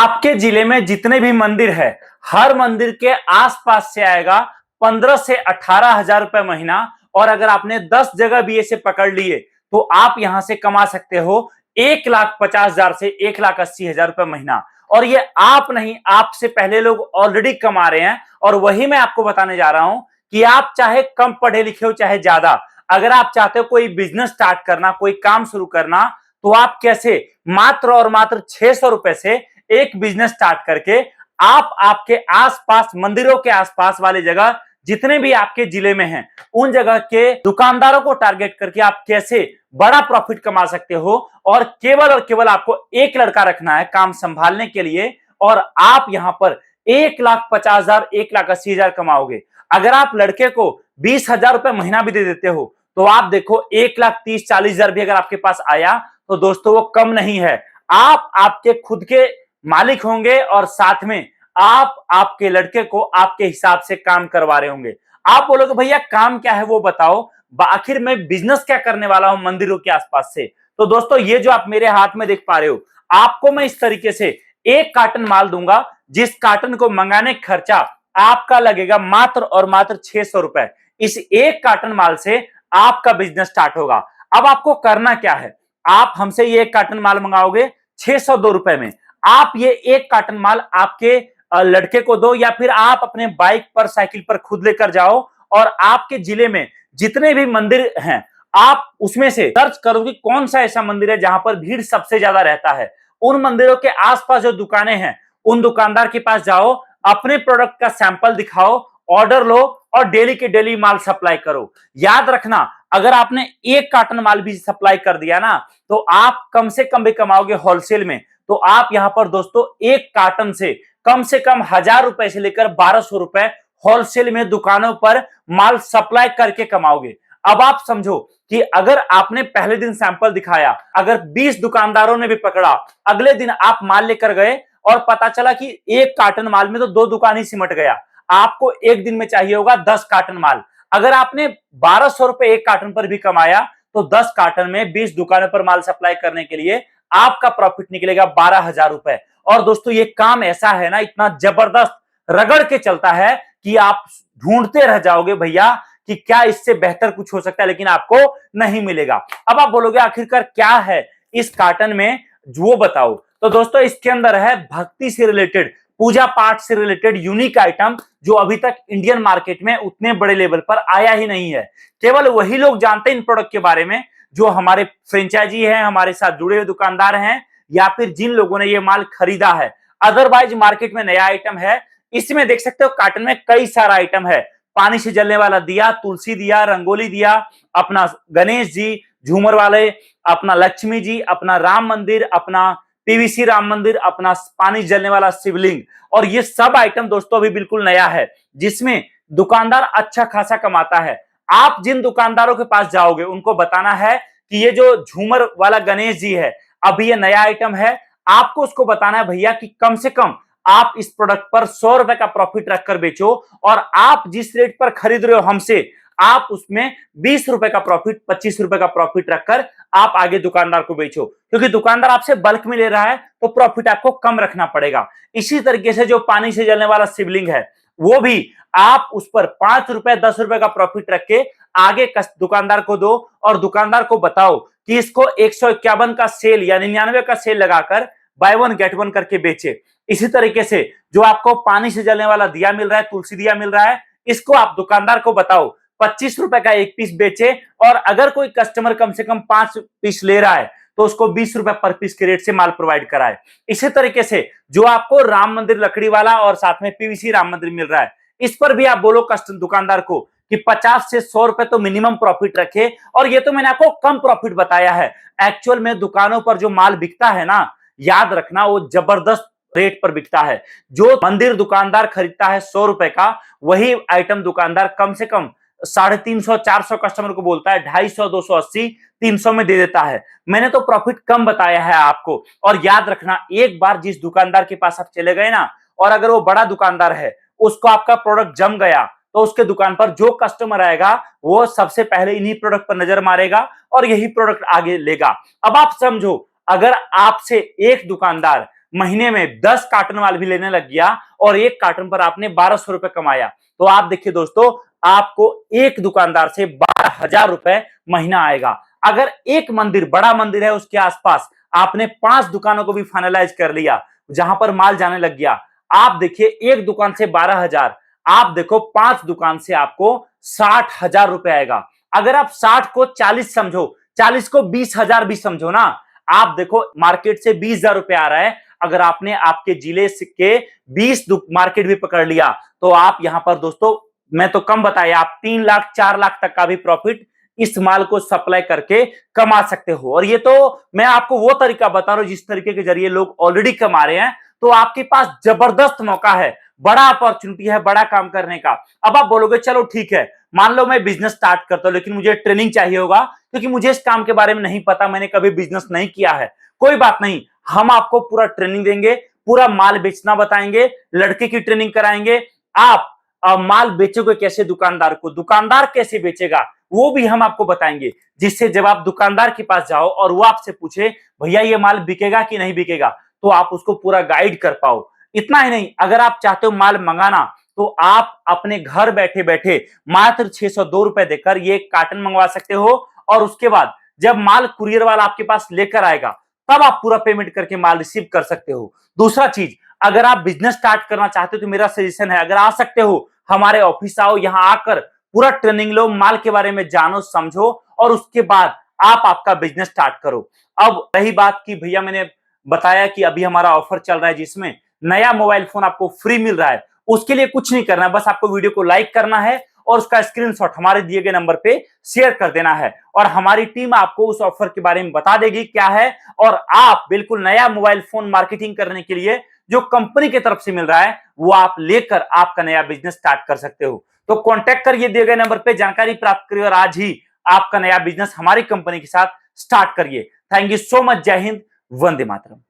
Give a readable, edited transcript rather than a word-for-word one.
आपके जिले में जितने भी मंदिर है, हर मंदिर के आसपास से आएगा 15 से 18 हजार रुपए महीना। और अगर आपने 10 जगह भी ऐसे पकड़ लिए तो आप यहां से कमा सकते हो 1,50,000 से 1,80,000 रुपए महीना। और ये आप नहीं, आपसे पहले लोग ऑलरेडी कमा रहे हैं। और वही मैं आपको बताने जा रहा हूं कि आप चाहे कम पढ़े लिखे हो चाहे ज्यादा, अगर आप चाहते हो कोई बिजनेस स्टार्ट करना, कोई काम शुरू करना, तो आप कैसे मात्र और मात्र 600 रुपए से एक बिजनेस स्टार्ट करके आप आपके आसपास, मंदिरों के आसपास वाले जगह जितने भी आपके जिले में हैं, उन जगह के दुकानदारों को टारगेट करके आप कैसे बड़ा प्रॉफिट कमा सकते हो। और केवल आपको एक लड़का रखना है काम संभालने के लिए, और आप यहां पर 1,50,000 1,80,000 कमाओगे। अगर आप लड़के को 20,000 रुपए महीना भी दे देते हो तो आप देखो 1,30,40,000 भी अगर आपके पास आया तो दोस्तों वो कम नहीं है। आप आपके खुद के मालिक होंगे और साथ में आप आपके लड़के को आपके हिसाब से काम करवा रहे होंगे। आप बोलोगे भैया काम क्या है वो बताओ, आखिर मैं बिजनेस क्या करने वाला हूं मंदिरों के आसपास से। तो दोस्तों ये जो आप मेरे हाथ में देख पा रहे हो, आपको मैं इस तरीके से एक कार्टन माल दूंगा, जिस कार्टन को मंगाने खर्चा आपका लगेगा मात्र और मात्र 600 रुपए। इस एक कार्टन माल से आपका बिजनेस स्टार्ट होगा। अब आपको करना क्या है, आप हमसे ये एक कार्टन माल मंगाओगे 602 रुपए में। आप ये एक कार्टन माल आपके लड़के को दो, या फिर आप अपने बाइक पर, साइकिल पर खुद लेकर जाओ, और आपके जिले में जितने भी मंदिर हैं आप उसमें से सर्च करो कि कौन सा ऐसा मंदिर है जहां पर भीड़ सबसे ज्यादा रहता है। उन मंदिरों के आसपास जो दुकानें हैं, उन दुकानदार के पास जाओ, अपने प्रोडक्ट का सैंपल दिखाओ, ऑर्डर लो और डेली के डेली माल सप्लाई करो। याद रखना, अगर आपने एक कार्टन माल भी सप्लाई कर दिया ना, तो आप कम से कम भी कमाओगे होलसेल में। तो आप यहां पर दोस्तों एक कार्टन से कम 1,000 रुपए से लेकर 1,200 रुपए होलसेल में दुकानों पर माल सप्लाई करके कमाओगे। अब आप समझो कि अगर आपने पहले दिन सैंपल दिखाया, अगर 20 दुकानदारों ने भी पकड़ा, अगले दिन आप माल लेकर गए और पता चला कि एक कार्टन माल में तो 2 दुकान ही सिमट गया, आपको एक दिन में चाहिए होगा 10 कार्टन माल। अगर आपने 1,200 रुपए एक कार्टन पर भी कमाया तो 10 कार्टन में 20 दुकानों पर माल सप्लाई करने के लिए आपका प्रॉफिट निकलेगा 12,000 रुपए। और दोस्तों ये काम ऐसा है ना, इतना जबरदस्त रगड़ के चलता है कि आप ढूंढते रह जाओगे भैया कि क्या इससे बेहतर कुछ हो सकता है, लेकिन आपको नहीं मिलेगा। अब आप बोलोगे आखिरकार क्या है इस कार्टन में, वो बताओ। तो दोस्तों इसके अंदर है भक्ति से रिलेटेड, पूजा पाठ से रिलेटेड यूनिक आइटम, जो अभी तक इंडियन मार्केट में उतने बड़े लेवल पर आया ही नहीं है। केवल वही लोग जानते हैं इन प्रोडक्ट के बारे में जो हमारे फ्रेंचाइजी हैं, हमारे साथ जुड़े हुए दुकानदार हैं, या फिर जिन लोगों ने ये माल खरीदा है। अदरवाइज मार्केट में नया आइटम है। इसमें देख सकते हो कार्टन में कई सारा आइटम है। पानी से जलने वाला दिया, तुलसी दिया, रंगोली दिया, अपना गणेश जी झूमर वाले, अपना लक्ष्मी जी, अपना राम मंदिर, अपना पीवीसी राम मंदिर, अपना पानी जलने वाला शिवलिंग। और ये सब आइटम दोस्तों अभी बिल्कुल नया है, जिसमें दुकानदार अच्छा खासा कमाता है। आप जिन दुकानदारों के पास जाओगे उनको बताना है कि ये जो झूमर वाला गणेश जी है अभी ये नया आइटम है। आपको उसको बताना है भैया कि कम से कम आप इस प्रोडक्ट पर 100 रुपए का प्रॉफिट रखकर बेचो, और आप जिस रेट पर खरीद रहे हो हमसे, आप उसमें 20 रुपए का प्रॉफिट, 25 रुपए का प्रॉफिट रखकर आप आगे दुकानदार को बेचो। क्योंकि दुकानदार आपसे बल्क में ले रहा है तो प्रॉफिट आपको कम रखना पड़ेगा। इसी तरीके से जो पानी से जलने वाला शिवलिंग है वो भी आप उस पर 5 रुपए 10 रुपए का प्रॉफिट रख के आगे दुकानदार को दो, और दुकानदार को बताओ कि इसको 151 का सेल या 99 का सेल लगाकर बाय वन गेट वन करके बेचे। इसी तरीके से जो आपको पानी से जलने वाला दिया मिल रहा है, तुलसी दिया मिल रहा है, इसको आप दुकानदार को बताओ 25 रुपए का एक पीस बेचे, और अगर कोई कस्टमर कम से कम 5 पीस ले रहा है तो उसको 20 रुपए पर पीस के रेट से माल प्रोवाइड कराए। इसी तरीके से जो आपको राम मंदिर लकड़ी वाला और साथ में पीवीसी राम मंदिर मिल रहा है, इस पर भी आप बोलो कस्टमर दुकानदार को कि 50 से 100 रुपए तो मिनिमम प्रॉफिट रखे। और ये तो मैंने आपको कम प्रॉफिट बताया है, एक्चुअल में दुकानों पर जो माल बिकता है ना, याद रखना वो जबरदस्त रेट पर बिकता है। जो मंदिर दुकानदार खरीदता है 100 रुपए का, वही आइटम दुकानदार कम से कम 350 400 कस्टमर को बोलता है 250 280 300 में दे देता है। मैंने तो प्रॉफिट कम बताया है आपको। और याद रखना, एक बार जिस दुकानदार के पास आप चले गए ना, और अगर वो बड़ा दुकानदार है, उसको आपका प्रोडक्ट जम गया, तो उसके दुकान पर जो कस्टमर आएगा वो सबसे पहले इन्हीं प्रोडक्ट पर नजर मारेगा और यही प्रोडक्ट आगे लेगा। अब आप समझो, अगर आपसे एक दुकानदार महीने में 10 कार्टन माल भी लेने लग गया और एक कार्टन पर आपने 1200 रुपए कमाया, तो आप देखिए दोस्तों, आपको एक दुकानदार से 12,000 रुपए महीना आएगा। अगर एक मंदिर, बड़ा मंदिर है, उसके आसपास आपने 5 दुकानों को भी फाइनलाइज कर लिया जहां पर माल जाने लग गया, आप देखिए एक दुकान से 12,000, आप देखो 5 दुकान से आपको 60,000 रुपए आएगा। अगर आप 60 को 40 समझो, 40 को 20,000 भी समझो ना, आप देखो मार्केट से 20,000 रुपए आ रहा है। अगर आपने आपके जिले के 20 मार्केट भी पकड़ लिया तो आप यहां पर दोस्तों, मैं तो कम बताया, आप 3 लाख 4 लाख तक का भी प्रॉफिट इस माल को सप्लाई करके कमा सकते हो। और ये तो मैं आपको वो तरीका बता रहा हूं जिस तरीके के जरिए लोग ऑलरेडी कमा रहे हैं। तो आपके पास जबरदस्त मौका है, बड़ा अपॉर्चुनिटी है बड़ा काम करने का। अब आप बोलोगे चलो ठीक है, मान लो मैं बिजनेस स्टार्ट करता हूं लेकिन मुझे ट्रेनिंग चाहिए होगा क्योंकि मुझे इस काम के बारे में नहीं पता, मैंने कभी बिजनेस नहीं किया है। कोई बात नहीं, हम आपको पूरा ट्रेनिंग देंगे, पूरा माल बेचना बताएंगे, लड़के की ट्रेनिंग कराएंगे। आप माल बेचोगे कैसे, दुकानदार को, दुकानदार कैसे बेचेगा वो भी हम आपको बताएंगे, जिससे जब आप दुकानदार के पास जाओ और वो आपसे पूछे भैया ये माल बिकेगा कि नहीं बिकेगा, तो आप उसको पूरा गाइड कर पाओ। इतना ही नहीं, अगर आप चाहते हो माल मंगाना तो आप अपने घर बैठे बैठे मात्र 602 रुपए देकर ये कार्टन मंगवा सकते हो। और उसके बाद जब माल कुरियर वाला आपके पास लेकर आएगा तब आप पूरा पेमेंट करके माल रिसीव कर सकते हो। दूसरा चीज, अगर आप बिजनेस स्टार्ट करना चाहते हो तो मेरा सजेशन है, अगर आ सकते हो हमारे ऑफिस आओ, यहां आकर पूरा ट्रेनिंग लो, माल के बारे में जानो समझो और उसके बाद आप आपका बिजनेस स्टार्ट करो। अब रही बात की भैया मैंने बताया कि अभी हमारा ऑफर चल रहा है जिसमें नया मोबाइल फोन आपको फ्री मिल रहा है। उसके लिए कुछ नहीं करना है, बस आपको वीडियो को लाइक करना है और उसका स्क्रीनशॉट हमारे दिए गए नंबर पे शेयर कर देना है और हमारी टीम आपको उस ऑफर के बारे में बता देगी क्या है। और आप बिल्कुल नया मोबाइल फोन मार्केटिंग करने के लिए जो कंपनी की तरफ से मिल रहा है वो आप लेकर आपका नया बिजनेस स्टार्ट कर सकते हो। तो कांटेक्ट करिए दिए गए नंबर पे, जानकारी प्राप्त करिए और आज ही आपका नया बिजनेस हमारी कंपनी के साथ स्टार्ट करिए। Thank you so much. जय हिंद, वंदे मातरम।